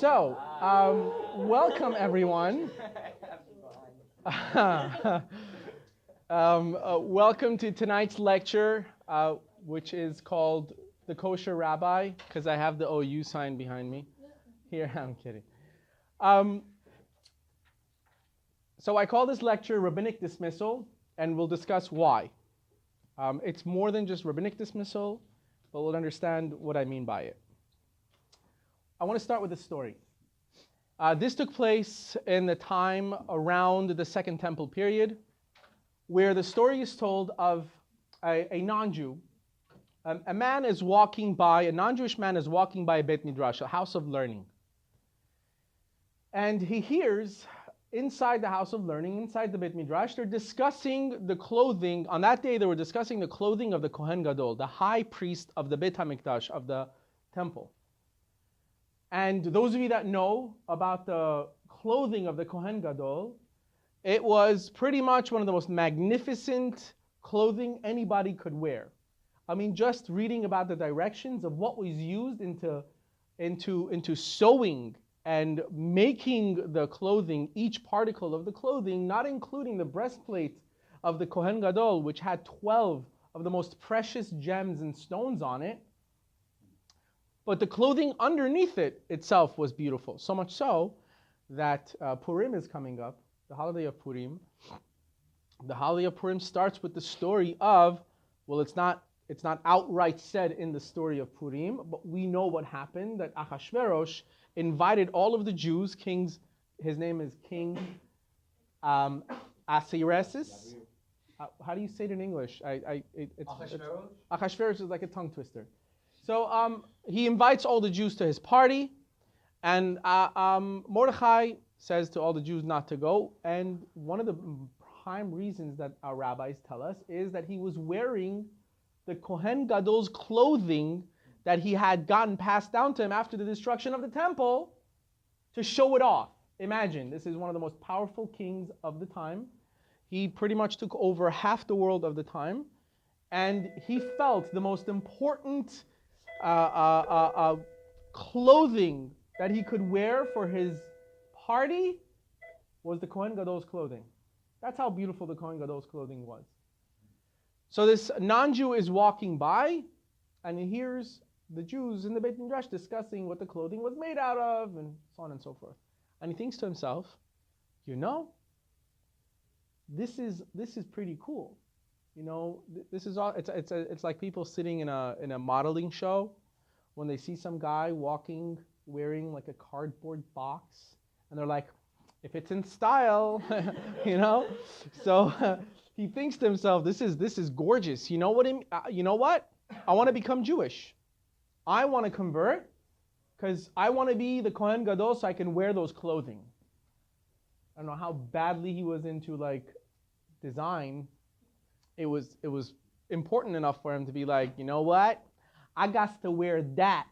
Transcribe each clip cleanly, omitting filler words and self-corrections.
Welcome everyone. Welcome to tonight's lecture, which is called The Kosher Rabbi, because I have the OU sign behind me. Here, I'm kidding. So I call this lecture Rabbinic Dismissal, and we'll discuss why. It's more than just Rabbinic Dismissal, but we'll understand what I mean by it. I want to start with a story. This took place in the time around the Second Temple period, where the story is told of a non-Jew. A non-Jewish man is walking by a Beit Midrash, a house of learning. And he hears inside the house of learning, inside the Beit Midrash, they're discussing the clothing. On that day, they were discussing the clothing of the Kohen Gadol, the high priest of the Beit HaMikdash, of the temple. And those of you that know about the clothing of the Kohen Gadol, it was pretty much one of the most magnificent clothing anybody could wear. I mean, just reading about the directions of what was used into sewing and making the clothing, each particle of the clothing, not including the breastplate of the Kohen Gadol, which had 12 of the most precious gems and stones on it. But the clothing underneath it itself was beautiful. So much so that Purim is coming up, the holiday of Purim. The holiday of Purim starts with the story of, well, it's not outright said in the story of Purim, but we know what happened, that Achashverosh invited all of the Jews, kings, his name is King Ahasuerus. How do you say it in English? Achashverosh is like a tongue twister. So he invites all the Jews to his party, and Mordechai says to all the Jews not to go. And one of the prime reasons that our rabbis tell us is that he was wearing the Kohen Gadol's clothing that he had gotten passed down to him after the destruction of the temple to show it off. Imagine, this is one of the most powerful kings of the time. He pretty much took over half the world of the time, and he felt the most important clothing that he could wear for his party was the Kohen Gadol's clothing. That's how beautiful the Kohen Gadol's clothing was. So this non-Jew is walking by, and he hears the Jews in the Beit Midrash discussing what the clothing was made out of, and so on and so forth. And he thinks to himself, you know, this is pretty cool. You know, this is all. It's like people sitting in a modeling show when they see some guy walking wearing like a cardboard box, and they're like, if it's in style, you know. So he thinks to himself, this is gorgeous. You know what? You know what? I want to become Jewish. I want to convert because I want to be the Kohen Gadol so I can wear those clothing. I don't know how badly he was into like design. It was important enough for him to be like, you know what? I got to wear that.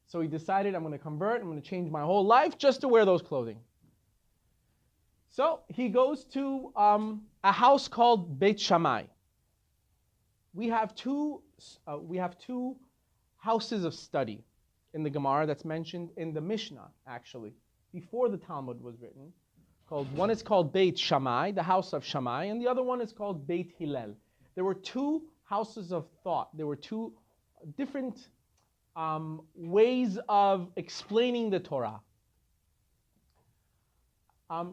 So he decided, I'm going to convert. I'm going to change my whole life just to wear those clothing. So he goes to a house called Beit Shammai. We have two houses of study in the Gemara that's mentioned in the Mishnah, actually, before the Talmud was written. One is called Beit Shammai, the house of Shammai, and the other one is called Beit Hillel. There were two houses of thought. There were two different ways of explaining the Torah.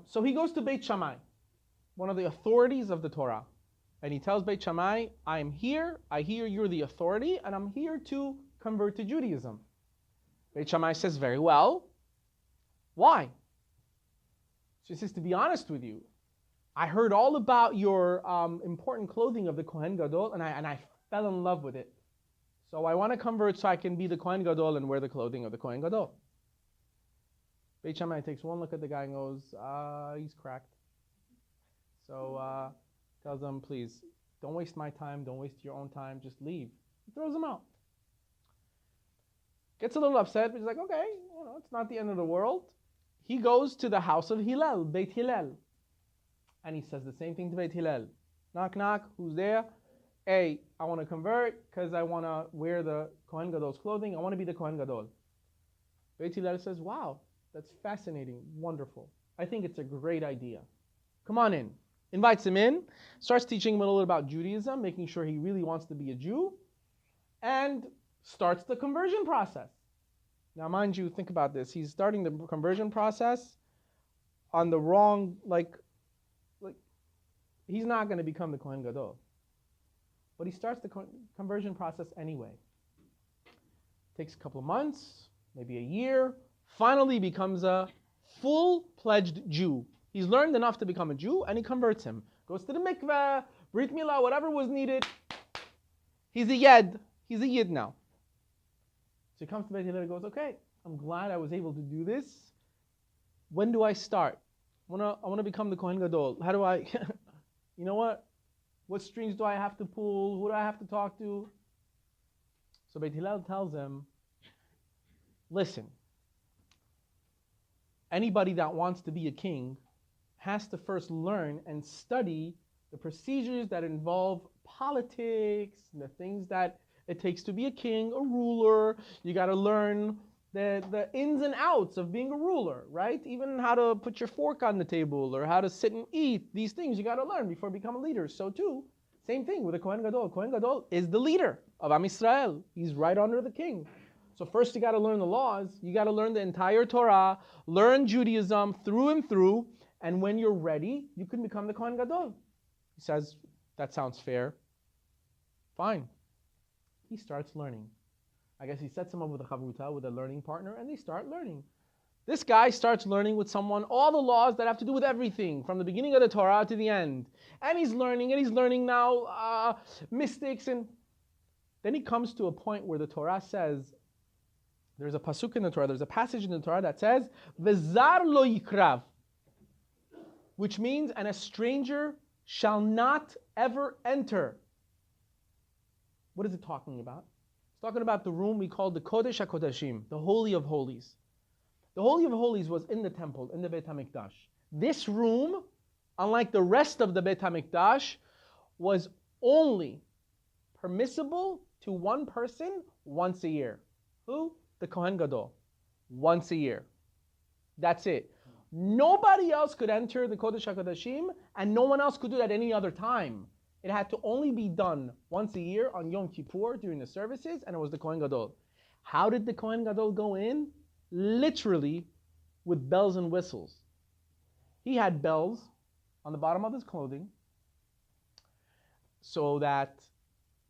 So he goes to Beit Shammai, one of the authorities of the Torah, and he tells Beit Shammai, I am here, I hear you're the authority, and I'm here to convert to Judaism. Beit Shammai says, very well. Why? She says, to be honest with you, I heard all about your important clothing of the Kohen Gadol, and I fell in love with it. So I want to convert so I can be the Kohen Gadol and wear the clothing of the Kohen Gadol. Beit Shammai takes one look at the guy and goes, he's cracked. So tells him, please, don't waste my time, don't waste your own time, just leave. He throws him out. Gets a little upset, but he's like, okay, you know, it's not the end of the world. He goes to the house of Hillel, Beit Hillel. And he says the same thing to Beit Hillel. Knock, knock, who's there? Hey, I want to convert because I want to wear the Kohen Gadol's clothing. I want to be the Kohen Gadol. Beit Hillel says, wow, That's fascinating. Wonderful. I think it's a great idea. Come on in. Invites him in, starts teaching him a little bit about Judaism, making sure he really wants to be a Jew, and starts the conversion process. Now, mind you, think about this. He's starting the conversion process on the wrong, like he's not going to become the Kohen Gadol. But he starts the conversion process anyway. Takes a couple of months, maybe a year, finally becomes a full-pledged Jew. He's learned enough to become a Jew, and he converts him. Goes to the mikveh, Brit Milah, whatever was needed. He's a Yed. He's a Yid now. So he comes to Beit Hillel and goes, okay, I'm glad I was able to do this. When do I start? I want to become the Kohen Gadol. How do I, you know what? What strings do I have to pull? Who do I have to talk to? So Beit Hillel tells him, listen, anybody that wants to be a king has to first learn and study the procedures that involve politics, and the things that it takes to be a king, a ruler. You got to learn the ins and outs of being a ruler, right? Even how to put your fork on the table or how to sit and eat. These things you got to learn before you become a leader. So too, same thing with the Kohen Gadol. Kohen Gadol is the leader of Am Yisrael. He's right under the king. So first you got to learn the laws. You got to learn the entire Torah, learn Judaism through and through, and when you're ready, you can become the Kohen Gadol. He says, that sounds fair. Fine. He starts learning. I guess he sets him up with a chavruta, with a learning partner, and they start learning. This guy starts learning with someone all the laws that have to do with everything, from the beginning of the Torah to the end. And he's learning now mystics, and then he comes to a point where the Torah says, there's a pasuk in the Torah, there's a passage in the Torah that says, V'zar lo yikrav, which means, and a stranger shall not ever enter. What is it talking about? It's talking about the room we call the Kodesh HaKodashim, the Holy of Holies. The Holy of Holies was in the temple, in the Beit HaMikdash. This room, unlike the rest of the Beit HaMikdash, was only permissible to one person once a year. Who? The Kohen Gadol. Once a year. That's it. Nobody else could enter the Kodesh HaKodashim, and no one else could do that any other time. It had to only be done once a year on Yom Kippur during the services, and it was the Kohen Gadol. How did the Kohen Gadol go in? Literally with bells and whistles. He had bells on the bottom of his clothing,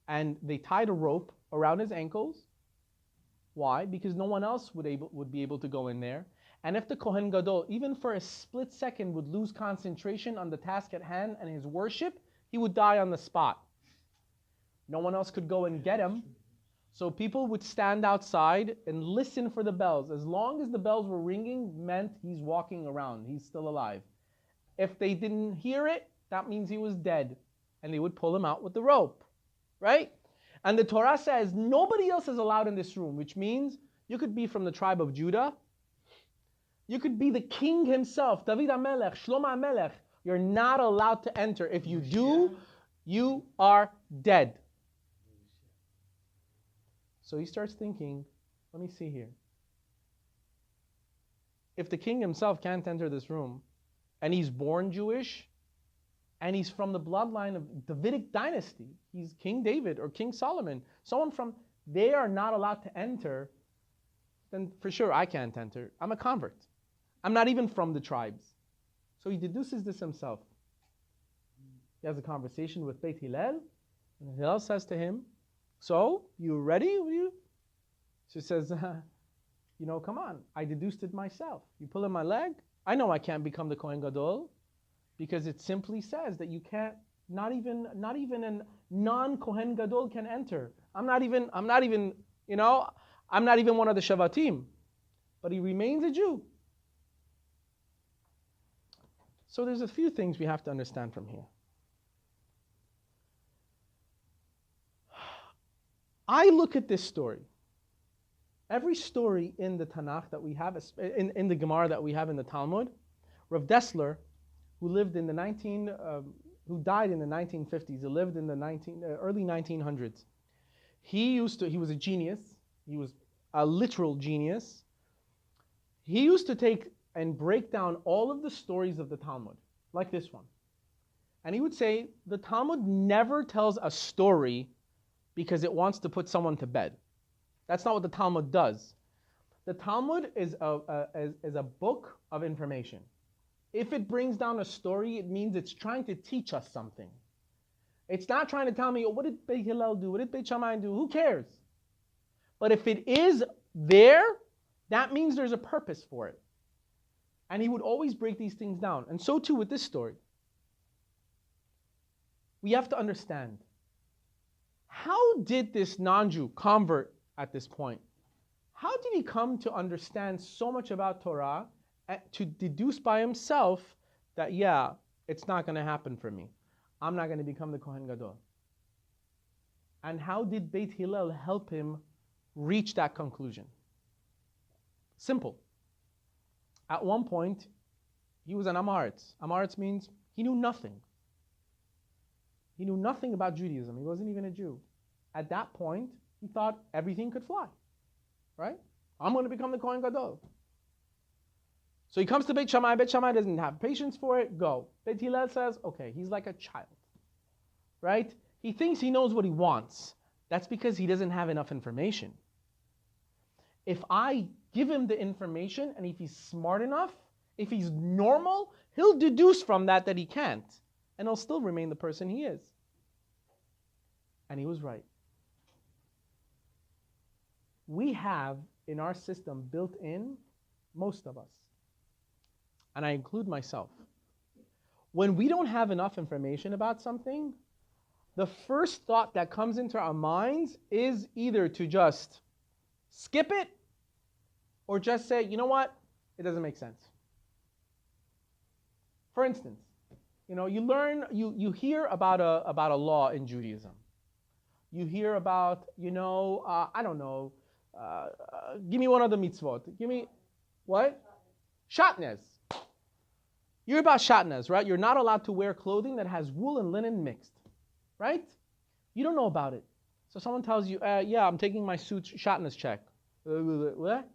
and they tied a rope around his ankles. Why? Because no one else would be able to go in there. And if the Kohen Gadol, even for a split second, would lose concentration on the task at hand and his worship, he would die on the spot. No one else could go and get him. So people would stand outside and listen for the bells. As long as the bells were ringing, meant he's walking around, he's still alive. If they didn't hear it, that means he was dead. And they would pull him out with the rope, right? And the Torah says nobody else is allowed in this room, which means you could be from the tribe of Judah. You could be the king himself, David HaMelech, Shlomo HaMelech. You're not allowed to enter. If you do, you are dead. So he starts thinking, let me see here. If the king himself can't enter this room, and he's born Jewish, and he's from the bloodline of Davidic dynasty, he's King David or King Solomon, someone from, they are not allowed to enter, then for sure I can't enter. I'm a convert. I'm not even from the tribes. So he deduces this himself. He has a conversation with Beit Hillel, and Hillel says to him, so, you ready? She says, come on, I deduced it myself. You pulling my leg? I know I can't become the Kohen Gadol, because it simply says that you can't, not even a non-Kohen Gadol can enter. I'm not even one of the Shavatim. But he remains a Jew. So there's a few things we have to understand from here. I look at this story. Every story in the Tanakh that we have, in the Gemara that we have in the Talmud, Rav Dessler, who died in the 1950s, he lived in the early 1900s. He was a genius. He was a literal genius. He used to take and break down all of the stories of the Talmud, like this one. And he would say, the Talmud never tells a story because it wants to put someone to bed. That's not what the Talmud does. The Talmud is a book of information. If it brings down a story, it means it's trying to teach us something. It's not trying to tell me, oh, what did Beit Hillel do? What did Beit Shammai do? Who cares? But if it is there, that means there's a purpose for it. And he would always break these things down. And so too with this story. We have to understand, how did this non-Jew convert at this point? How did he come to understand so much about Torah to deduce by himself that, yeah, it's not going to happen for me. I'm not going to become the Kohen Gadol. And how did Beit Hillel help him reach that conclusion? Simple. At one point, he was an Amaretz. Amaretz means he knew nothing. He knew nothing about Judaism. He wasn't even a Jew. At that point, he thought everything could fly. Right? I'm going to become the Kohen Gadol. So he comes to Beit Shammai. Beit Shammai doesn't have patience for it. Go. Beit Hillel says, okay, he's like a child. Right? He thinks he knows what he wants. That's because he doesn't have enough information. If I give him the information, and if he's smart enough, if he's normal, he'll deduce from that he can't. And he'll still remain the person he is. And he was right. We have in our system built in, most of us, and I include myself, when we don't have enough information about something, the first thought that comes into our minds is either to just skip it or just say, you know what, it doesn't make sense. For instance, you hear about a law in Judaism. You hear about, I don't know, give me one of the mitzvot. Give me, what? Shatnez. You're about shatnez, right? You're not allowed to wear clothing that has wool and linen mixed, right? You don't know about it. So someone tells you, yeah, I'm taking my suit shatnez check. What?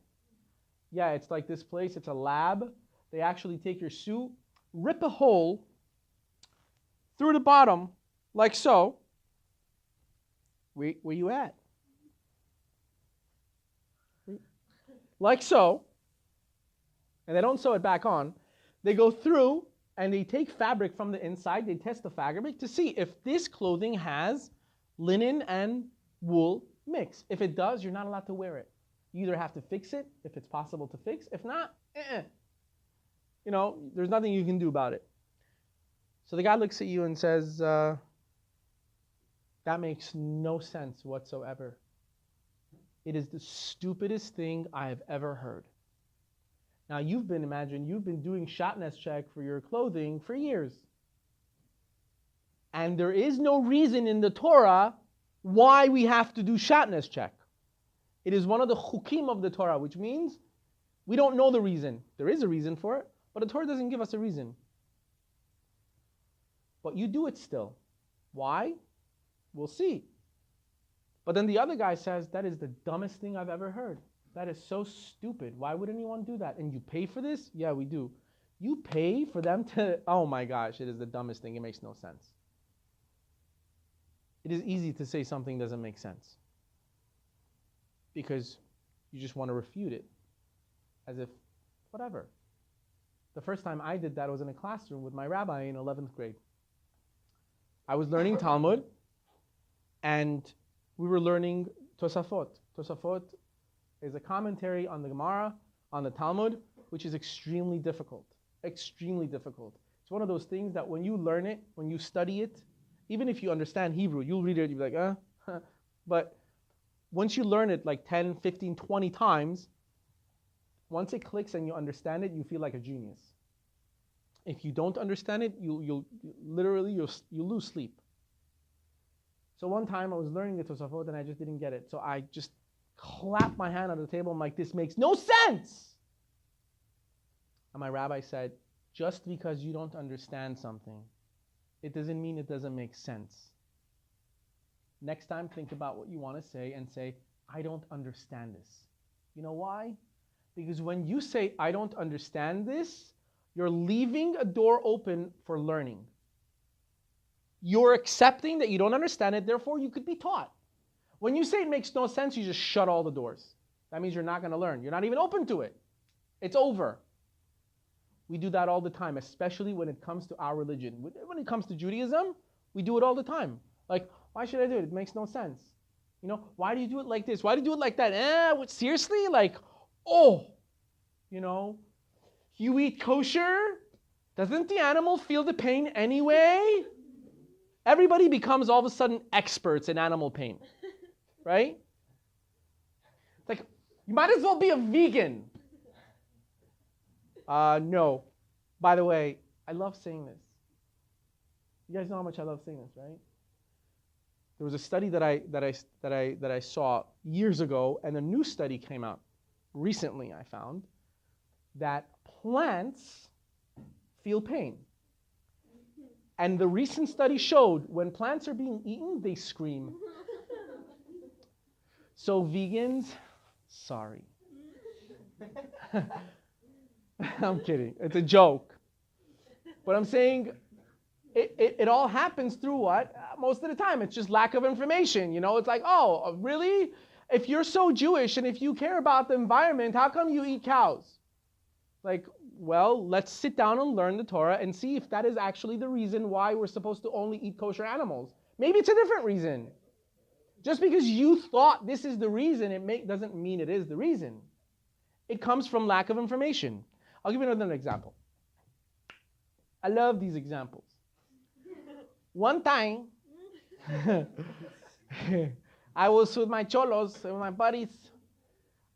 Yeah, it's like this place. It's a lab. They actually take your suit, rip a hole through the bottom, like so. Where you at? Like so. And they don't sew it back on. They go through and they take fabric from the inside. They test the fabric to see if this clothing has linen and wool mix. If it does, you're not allowed to wear it. You either have to fix it if it's possible to fix. If not, there's nothing you can do about it. So the guy looks at you and says, that makes no sense whatsoever. It is the stupidest thing I have ever heard. Now you've been doing shatnez check for your clothing for years. And there is no reason in the Torah why we have to do shatnez check. It is one of the chukim of the Torah, which means we don't know the reason. There is a reason for it, but the Torah doesn't give us a reason. But you do it still. Why? We'll see. But then the other guy says, that is the dumbest thing I've ever heard. That is so stupid. Why would anyone do that? And you pay for this? Yeah, we do. You pay for them to, oh my gosh, it is the dumbest thing. It makes no sense. It is easy to say something doesn't make sense because you just want to refute it as if, whatever. The first time I did that was in a classroom with my rabbi in 11th grade. I was learning Talmud and we were learning Tosafot. Tosafot is a commentary on the Gemara, on the Talmud, which is extremely difficult. Extremely difficult. It's one of those things that when you learn it, when you study it, even if you understand Hebrew, you'll read it, you'll be like, But once you learn it like 10, 15, 20 times, once it clicks and you understand it, you feel like a genius. If you don't understand it, you'll lose sleep. So one time I was learning the Tosafot and I just didn't get it. So I just clapped my hand on the table. I'm like, this makes no sense. And my rabbi said, just because you don't understand something, it doesn't mean it doesn't make sense. Next time, think about what you want to say and say, I don't understand this. You know why? Because when you say, I don't understand this, you're leaving a door open for learning. You're accepting that you don't understand it, therefore you could be taught. When you say it makes no sense, you just shut all the doors. That means you're not going to learn. You're not even open to it. It's over. We do that all the time, especially when it comes to our religion. When it comes to Judaism, we do it all the time. Like, why should I do it? It makes no sense. You know, why do you do it like this? Why do you do it like that? What, seriously? Like, you know, you eat kosher? Doesn't the animal feel the pain anyway? Everybody becomes all of a sudden experts in animal pain, right? It's like, you might as well be a vegan. No. By the way, I love saying this. You guys know how much I love saying this, right? There was a study that I saw years ago, and a new study came out recently. I found that plants feel pain. And the recent study showed when plants are being eaten, they scream. So vegans, sorry. I'm kidding. It's a joke. But I'm saying it all happens through what? Most of the time, it's just lack of information. You know, it's like, oh, really? If you're so Jewish and if you care about the environment, how come you eat cows? Like, well, let's sit down and learn the Torah and see if that is actually the reason why we're supposed to only eat kosher animals. Maybe it's a different reason. Just because you thought this is the reason, doesn't mean it is the reason. It comes from lack of information. I'll give you another example. I love these examples. One time, I was with my cholos, with my buddies.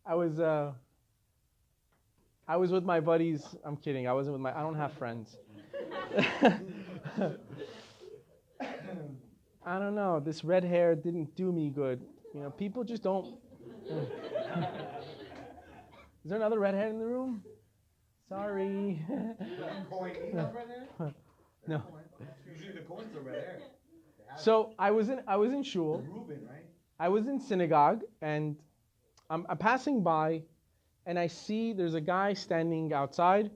I was with my buddies. I'm kidding. I don't have friends. I don't know. This red hair didn't do me good. You know, people just don't. Is there another red hair in the room? Sorry. No. Usually the coins are red hair. So I was in shul. I was in synagogue, and I'm passing by, and I see there's a guy standing outside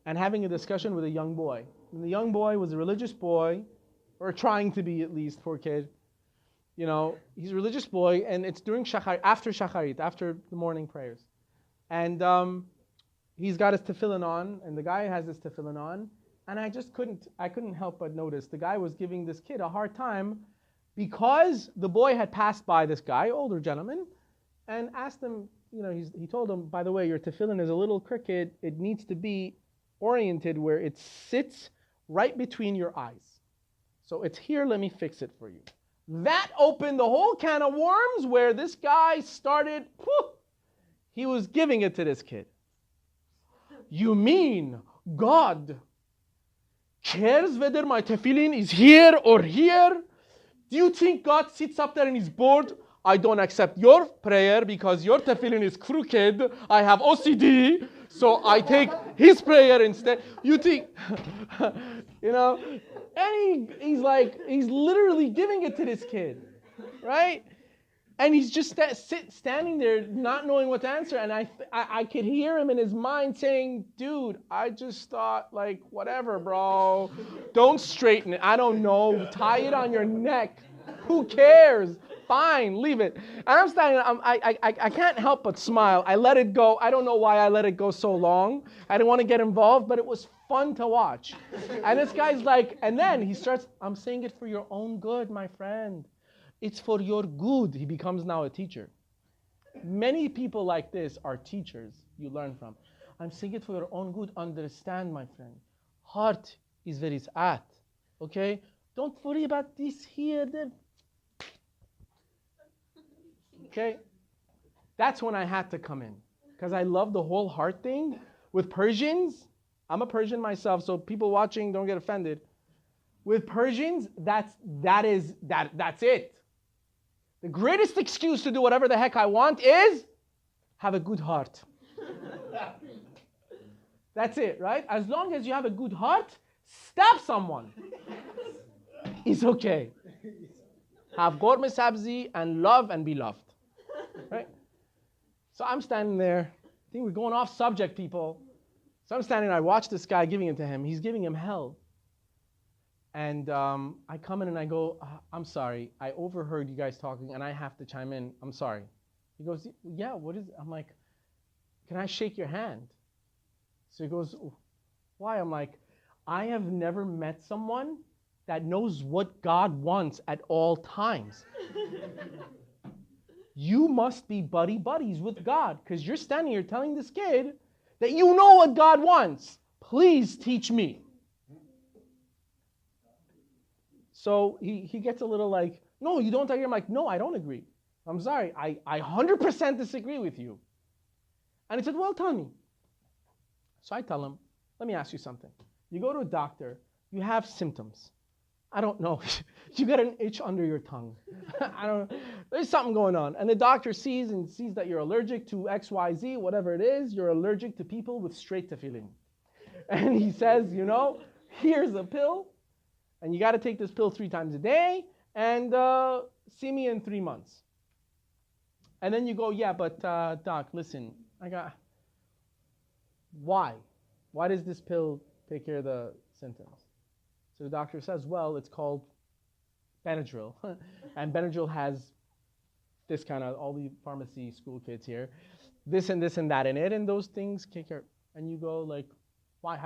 and having a discussion with a young boy. And the young boy was a religious boy, or trying to be at least, poor kid. You know, he's a religious boy, and it's during after Shacharit, after the morning prayers. And he's got his tefillin on, and the guy has his tefillin on, and I couldn't help but notice the guy was giving this kid a hard time because the boy had passed by this guy, older gentleman, and asked him, you know, he told him, by the way, your tefillin is a little crooked. It needs to be oriented where it sits right between your eyes. So it's here, let me fix it for you. That opened the whole can of worms where this guy started, he was giving it to this kid. You mean God cares whether my tefillin is here or here? Do you think God sits up there and he's bored? I don't accept your prayer because your tefillin is crooked. I have OCD, so I take his prayer instead. You think, you know, and he's literally giving it to this kid, right? And he's just standing there not knowing what to answer. And I could hear him in his mind saying, dude, I just thought, like, whatever, bro. Don't straighten it. I don't know. Tie it on your neck. Who cares? Fine, leave it. And I'm standing, I can't help but smile. I let it go. I don't know why I let it go so long. I didn't want to get involved, but it was fun to watch. And this guy's like, and then he starts, I'm saying it for your own good, my friend. It's for your good. He becomes now a teacher. Many people like this are teachers you learn from. I'm saying it for your own good. Understand, my friend. Heart is where it's at. Okay? Don't worry about this here, there. Okay? That's when I had to come in. Because I love the whole heart thing. With Persians, I'm a Persian myself, so people watching don't get offended. With Persians, that's it. The greatest excuse to do whatever the heck I want is have a good heart. That's it, right? As long as you have a good heart, stab someone. It's okay. Have gorme sabzi and love and be loved. Right? So I'm standing there I think we're going off subject, people. So I'm standing there, I watch this guy giving it to him. He's giving him hell. And I come in and I go, I'm sorry, I overheard you guys talking and I have to chime in. I'm sorry. He goes, yeah, what is it? I'm like, can I shake your hand? So he goes, why? I'm like, I have never met someone that knows what God wants at all times. You must be buddies with God because you're standing here telling this kid that you know what God wants. Please teach me. So he gets a little like, no, you don't agree. I'm like, no, I don't agree. I'm sorry. I 100% disagree with you. And he said, well, tell me. So I tell him, let me ask you something. You go to a doctor, you have symptoms. I don't know. You got an itch under your tongue. I don't know. There's something going on. And the doctor sees that you're allergic to X, Y, Z, whatever it is. You're allergic to people with straight tefillin. And he says, here's a pill. And you got to take this pill 3 times a day. And see me in 3 months. And then you go, yeah, but doc, listen, why? Why does this pill take care of the symptoms? So the doctor says, well, it's called Benadryl. And Benadryl has this kind of, all the pharmacy school kids here, this and that in it, and those things take care. And you go like, why?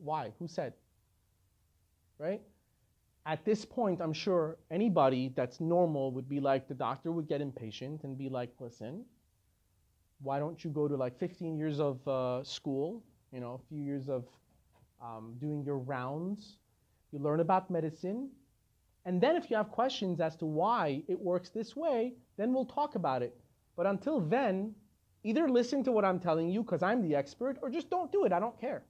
Why? Who said? Right? At this point, I'm sure anybody that's normal would be like, the doctor would get impatient and be like, listen, why don't you go to like 15 years of school, a few years of doing your rounds, you learn about medicine, and then if you have questions as to why it works this way, then we'll talk about it. But until then, either listen to what I'm telling you because I'm the expert, or just don't do it. I don't care.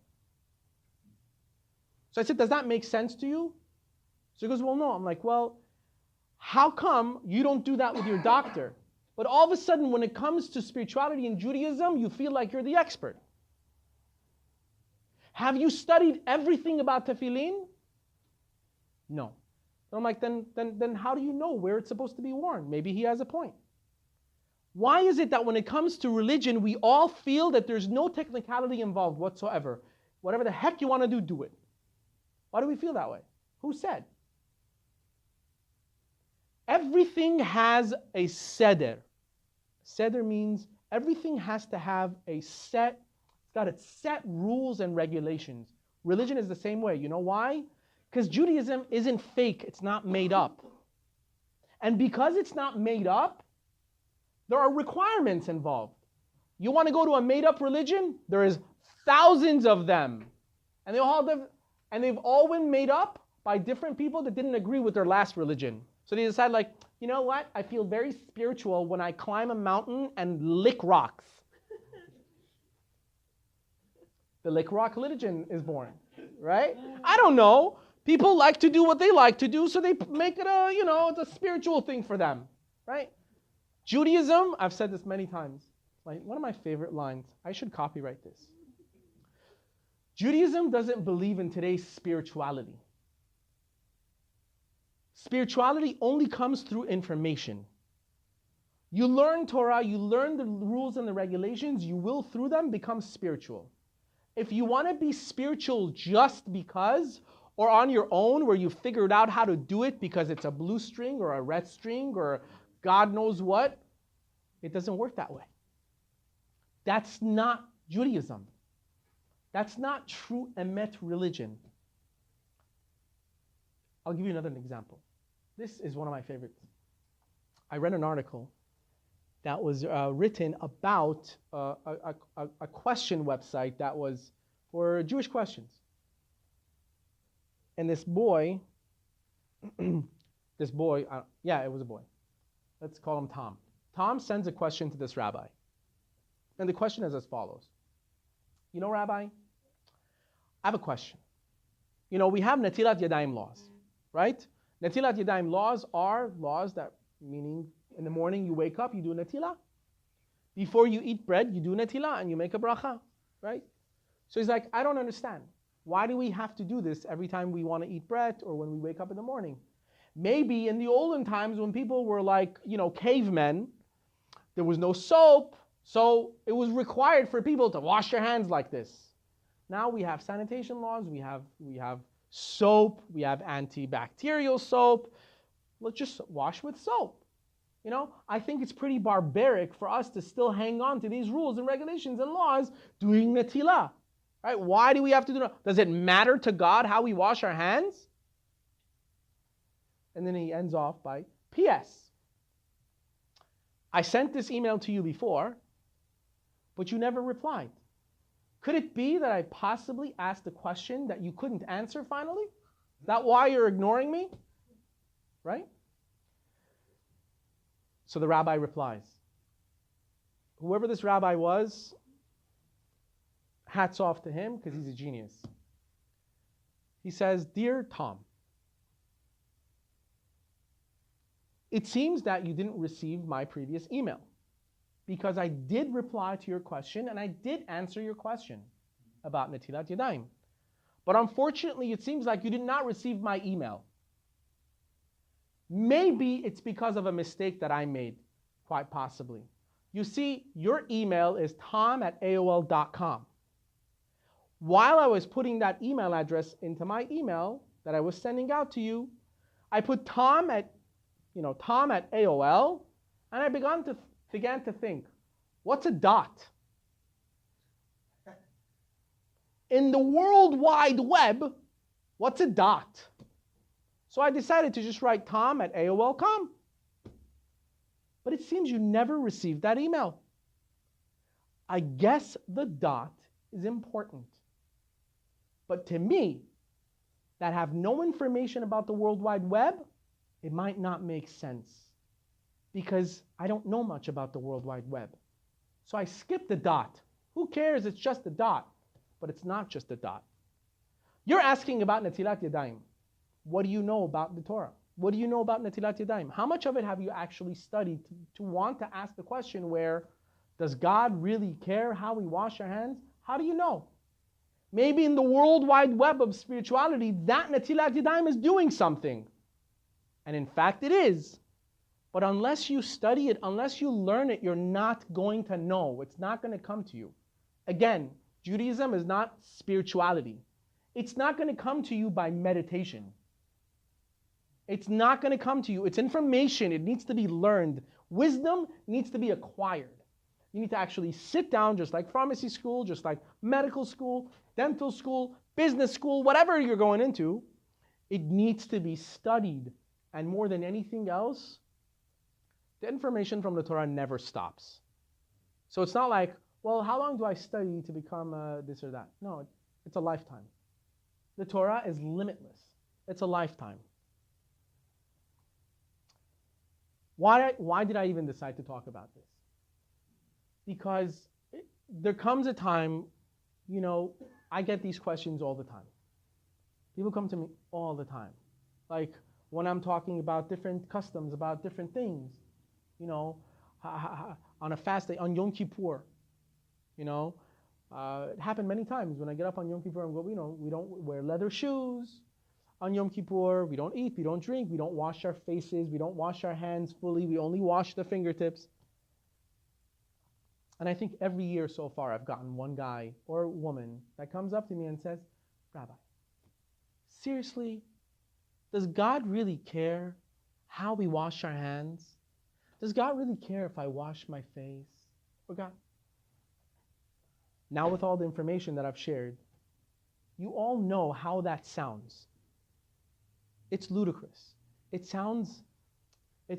So I said, does that make sense to you? So he goes, well, no. I'm like, well, how come you don't do that with your doctor? But all of a sudden, when it comes to spirituality and Judaism, you feel like you're the expert. Have you studied everything about tefillin? No. And I'm like, then how do you know where it's supposed to be worn? Maybe he has a point. Why is it that when it comes to religion, we all feel that there's no technicality involved whatsoever? Whatever the heck you want to do, do it. Why do we feel that way? Who said? Everything has a seder. Seder means everything has to have it's got its set rules and regulations. Religion is the same way. You know why? Because Judaism isn't fake. It's not made up. And because it's not made up, there are requirements involved. You want to go to a made-up religion? There is thousands of them. And they've all been made up by different people that didn't agree with their last religion. So they decide like, you know what? I feel very spiritual when I climb a mountain and lick rocks. The lick rock religion is born, right? I don't know. People like to do what they like to do, so they make it it's a spiritual thing for them, right? Judaism, I've said this many times, like one of my favorite lines. I should copyright this. Judaism doesn't believe in today's spirituality. Spirituality only comes through information. You learn Torah, you learn the rules and the regulations, you will through them become spiritual. If you want to be spiritual just because, or on your own where you figured out how to do it because it's a blue string or a red string or God knows what, it doesn't work that way. That's not Judaism. That's not true emet religion. I'll give you another example. This is one of my favorites. I read an article that was written about a question website that was for Jewish questions. And this boy, it was a boy. Let's call him Tom. Tom sends a question to this rabbi. And the question is as follows. Rabbi, I have a question. We have Netilat Yadayim laws, right? Netilat Yadayim laws are laws that, meaning in the morning you wake up, you do Netilah. Before you eat bread, you do Netilah and you make a bracha, right? So he's like, I don't understand. Why do we have to do this every time we want to eat bread or when we wake up in the morning? Maybe in the olden times when people were like, cavemen, there was no soap, So it was required for people to wash their hands like this. Now we have sanitation laws, we have soap, we have antibacterial soap. Let's just wash with soap. I think it's pretty barbaric for us to still hang on to these rules and regulations and laws doing netilah. Right? Why do we have to do that? Does it matter to God how we wash our hands? And then he ends off by, P.S. I sent this email to you before, but you never replied. Could it be that I possibly asked a question that you couldn't answer finally? Is that why you're ignoring me? Right? So the rabbi replies. Whoever this rabbi was, hats off to him because he's a genius. He says, Dear Tom, it seems that you didn't receive my previous email because I did reply to your question and I did answer your question about Netilat Yadayim. But unfortunately, it seems like you did not receive my email. Maybe it's because of a mistake that I made, quite possibly. You see, your email is tom@aol.com. While I was putting that email address into my email that I was sending out to you, I put Tom at AOL, and I began to think, what's a dot? In the World Wide Web, what's a dot? So I decided to just write tom@aol.com. But it seems you never received that email. I guess the dot is important. But to me, that have no information about the World Wide Web, it might not make sense because I don't know much about the World Wide Web. So I skipped the dot. Who cares? It's just a dot. But it's not just a dot. You're asking about Netilat Yadayim. What do you know about the Torah? What do you know about Netilat Yadayim? How much of it have you actually studied to want to ask the question where, does God really care how we wash our hands? How do you know? Maybe in the World Wide Web of spirituality, that Netilat Yadayim is doing something. And in fact, it is. But unless you study it, unless you learn it, you're not going to know. It's not going to come to you. Again, Judaism is not spirituality. It's not going to come to you by meditation. It's not going to come to you. It's information. It needs to be learned. Wisdom needs to be acquired. You need to actually sit down, just like pharmacy school, just like medical school, dental school, business school, whatever you're going into. It needs to be studied. And more than anything else, the information from the Torah never stops. So it's not like, well, how long do I study to become this or that? No, it's a lifetime. The Torah is limitless. It's a lifetime. Why did I even decide to talk about this? Because there comes a time, I get these questions all the time. People come to me all the time. Like when I'm talking about different customs, about different things, on a fast day, on Yom Kippur, it happened many times when I get up on Yom Kippur and go, we don't wear leather shoes on Yom Kippur, we don't eat, we don't drink, we don't wash our faces, we don't wash our hands fully, we only wash the fingertips. And I think every year so far I've gotten one guy or woman that comes up to me and says, Rabbi, seriously, does God really care how we wash our hands? Does God really care if I wash my face? Or God? Now with all the information that I've shared, you all know how that sounds. It's ludicrous. It's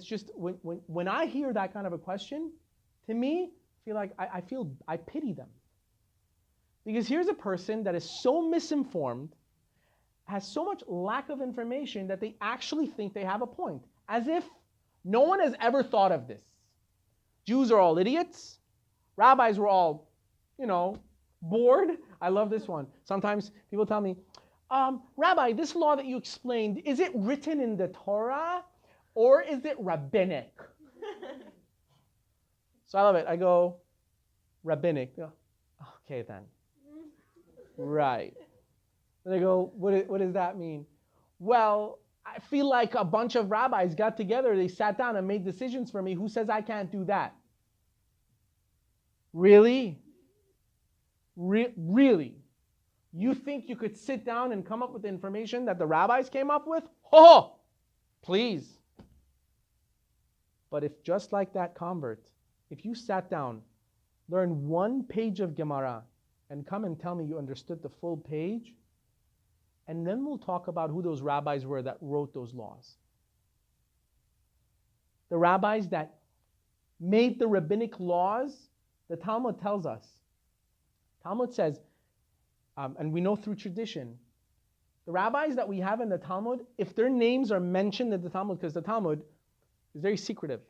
just, when I hear that kind of a question, to me, I pity them. Because here's a person that is so misinformed, has so much lack of information that they actually think they have a point. As if no one has ever thought of this. Jews are all idiots. Rabbis were all, bored. I love this one. Sometimes people tell me, Rabbi, this law that you explained, is it written in the Torah or is it rabbinic? So I love it. I go, rabbinic. Okay then. Right. And they go, what does that mean? Well, I feel like a bunch of rabbis got together, they sat down and made decisions for me. Who says I can't do that? Really? Really? You think you could sit down and come up with the information that the rabbis came up with? Oh, please. But if just like that convert, if you sat down, learn one page of Gemara, and come and tell me you understood the full page, and then we'll talk about who those rabbis were that wrote those laws. The rabbis that made the rabbinic laws, the Talmud tells us. Talmud says, and we know through tradition, the rabbis that we have in the Talmud, if their names are mentioned in the Talmud, because the Talmud is very secretive.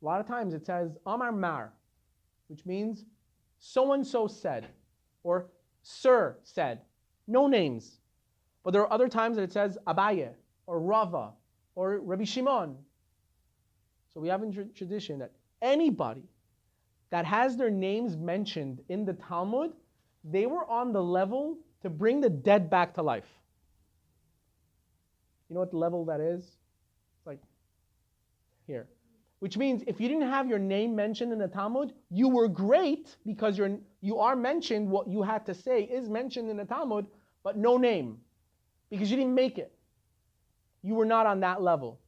A lot of times it says, Amar Mar, which means so-and-so said, or Sir said. No names. But there are other times that it says Abaye, or Rava, or Rabbi Shimon. So we have in tradition that anybody that has their names mentioned in the Talmud, they were on the level to bring the dead back to life. You know what the level that is? It's like here. Which means if you didn't have your name mentioned in the Talmud, you were great because you are mentioned, what you had to say is mentioned in the Talmud, but no name. Because you didn't make it. You were not on that level.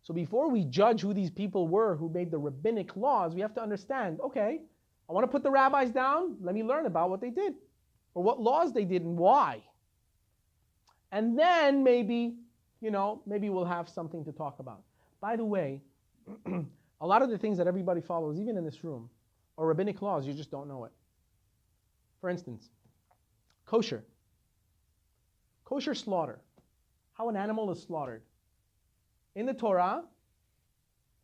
So before we judge who these people were who made the rabbinic laws, we have to understand, okay, I want to put the rabbis down, let me learn about what they did, or what laws they did and why. And then maybe we'll have something to talk about. By the way, a lot of the things that everybody follows, even in this room, are rabbinic laws, you just don't know it. For instance, kosher. Kosher slaughter. How an animal is slaughtered. In the Torah,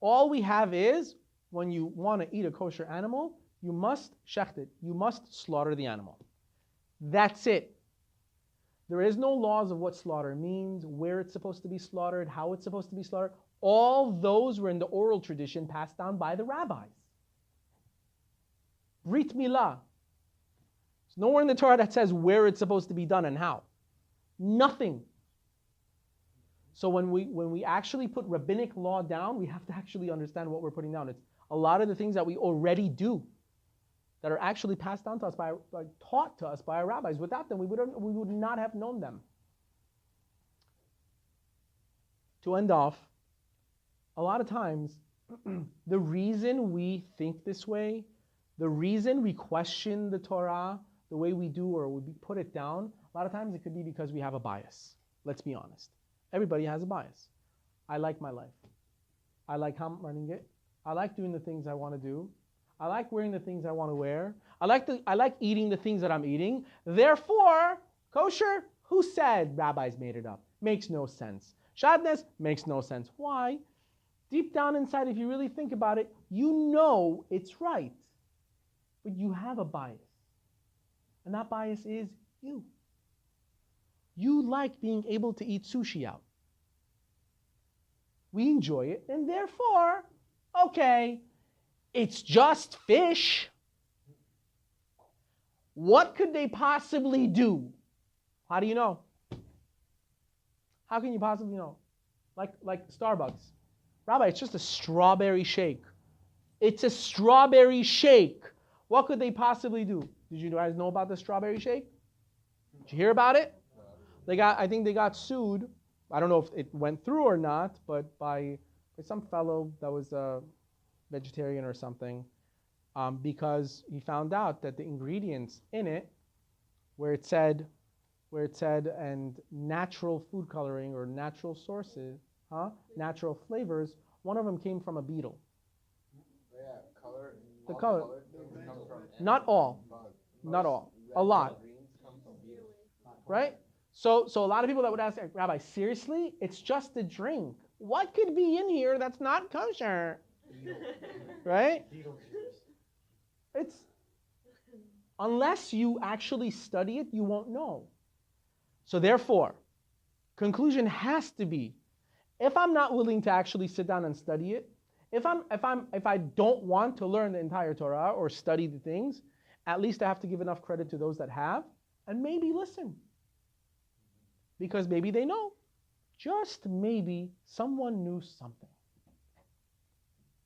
all we have is, when you want to eat a kosher animal, you must shecht it. You must slaughter the animal. That's it. There is no laws of what slaughter means, where it's supposed to be slaughtered, how it's supposed to be slaughtered. All those were in the oral tradition passed down by the rabbis. Brit Milah. There's nowhere in the Torah that says where it's supposed to be done and how. Nothing. So when we actually put rabbinic law down, we have to actually understand what we're putting down. It's a lot of the things that we already do that are actually passed down to us taught to us by our rabbis. Without them, we would not have known them. To end off, a lot of times, the reason we think this way, the reason we question the Torah the way we do or we put it down, a lot of times it could be because we have a bias. Let's be honest. Everybody has a bias. I like my life. I like how I'm running it. I like doing the things I want to do. I like wearing the things I want to wear. I like eating the things that I'm eating. Therefore, kosher, who said rabbis made it up? Makes no sense. Shadness makes no sense. Why? Deep down inside, if you really think about it, you know it's right. But you have a bias. And that bias is you. You like being able to eat sushi out. We enjoy it, and therefore, okay, it's just fish. What could they possibly do? How do you know? How can you possibly know? Like Starbucks. Rabbi, it's just a strawberry shake. It's a strawberry shake. What could they possibly do? Did you guys know about the strawberry shake? Did you hear about it? I think they got sued. I don't know if it went through or not, but by some fellow that was a vegetarian or something, because he found out that the ingredients in it, where it said and natural food coloring or natural sources, natural flavors, one of them came from a beetle. Yeah, color. The color. Comes from Not all. Not all. A lot. Right? So a lot of people that would ask, Rabbi, seriously? It's just a drink. What could be in here that's not kosher? Right? It's unless you actually study it, you won't know. So therefore, conclusion has to be, if I'm not willing to actually sit down and study it, if I don't want to learn the entire Torah or study the things, at least I have to give enough credit to those that have, and maybe listen. Because maybe they know. Just maybe someone knew something.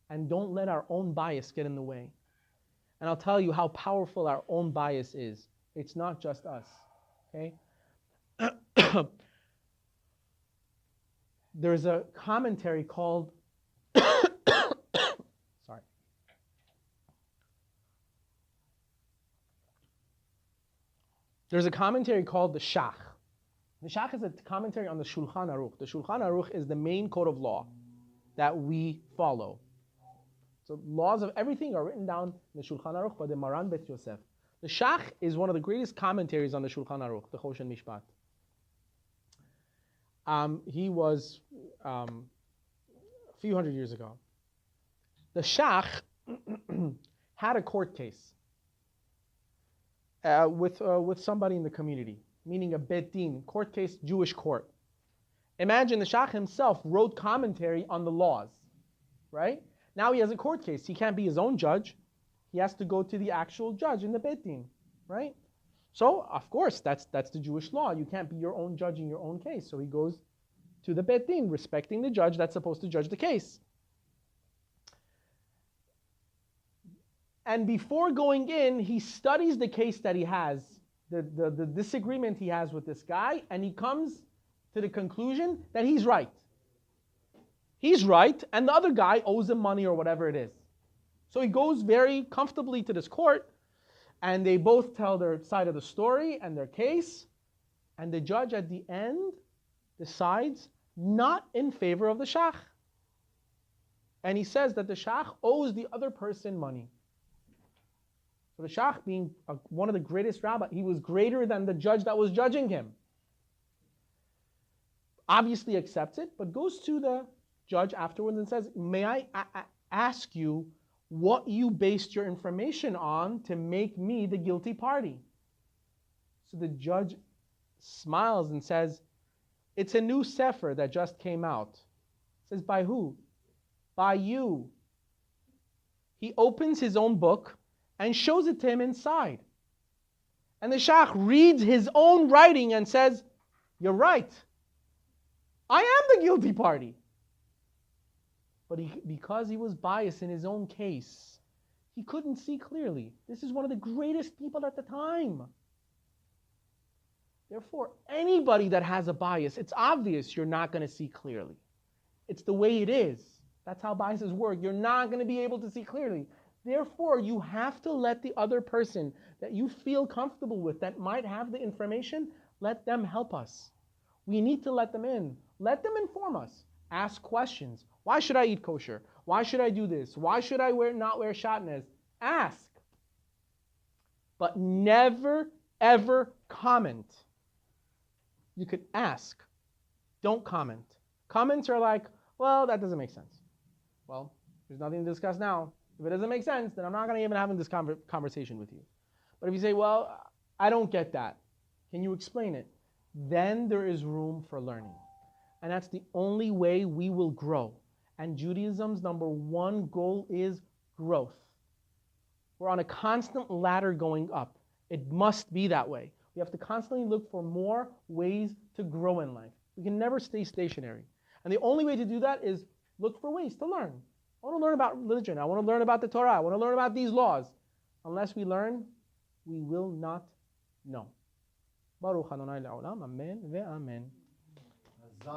And don't let our own bias get in the way. And I'll tell you how powerful our own bias is. It's not just us. Okay? There's a commentary called sorry. There's a commentary called the Shach. The Shach is a commentary on the Shulchan Aruch. The Shulchan Aruch is the main code of law that we follow. So laws of everything are written down in the Shulchan Aruch by the Maran Bet Yosef. The Shach is one of the greatest commentaries on the Shulchan Aruch, the Choshen Mishpat. He was a few hundred years ago. The Shach had a court case with somebody in the community, meaning a Bet Din, court case, Jewish court. Imagine the Shach himself wrote commentary on the laws, right? Now he has a court case. He can't be his own judge. He has to go to the actual judge in the Bet Din, right? So, of course, that's the Jewish law. You can't be your own judge in your own case. So he goes to the Bet Din, respecting the judge that's supposed to judge the case. And before going in, he studies the case that he has, the disagreement he has with this guy, and he comes to the conclusion that he's right. He's right, and the other guy owes him money or whatever it is. So he goes very comfortably to this court, and they both tell their side of the story and their case, and the judge at the end decides not in favor of the Shach. And he says that the Shach owes the other person money. So the Shach, being one of the greatest rabbis, he was greater than the judge that was judging him. Obviously accepts it, but goes to the judge afterwards and says, may I ask you what you based your information on to make me the guilty party? So the judge smiles and says, it's a new sefer that just came out. Says, by who? By you. He opens his own book and shows it to him inside. And the Shach reads his own writing and says, you're right. I am the guilty party. But because he was biased in his own case, he couldn't see clearly. This is one of the greatest people at the time. Therefore, anybody that has a bias, it's obvious you're not going to see clearly. It's the way it is. That's how biases work. You're not going to be able to see clearly. Therefore, you have to let the other person that you feel comfortable with, that might have the information, let them help us. We need to let them in. Let them inform us. Ask questions. Why should I eat kosher? Why should I do this? Why should I not wear shatnez? Ask. But never, ever comment. You could ask. Don't comment. Comments are like, well, that doesn't make sense. Well, there's nothing to discuss now. If it doesn't make sense, then I'm not going to even have this conversation with you. But if you say, well, I don't get that. Can you explain it? Then there is room for learning. And that's the only way we will grow. And Judaism's number one goal is growth. We're on a constant ladder going up. It must be that way. We have to constantly look for more ways to grow in life. We can never stay stationary. And the only way to do that is look for ways to learn. I want to learn about religion. I want to learn about the Torah. I want to learn about these laws. Unless we learn, we will not know. Baruch Adonai Le'olam. Amen ve'amen.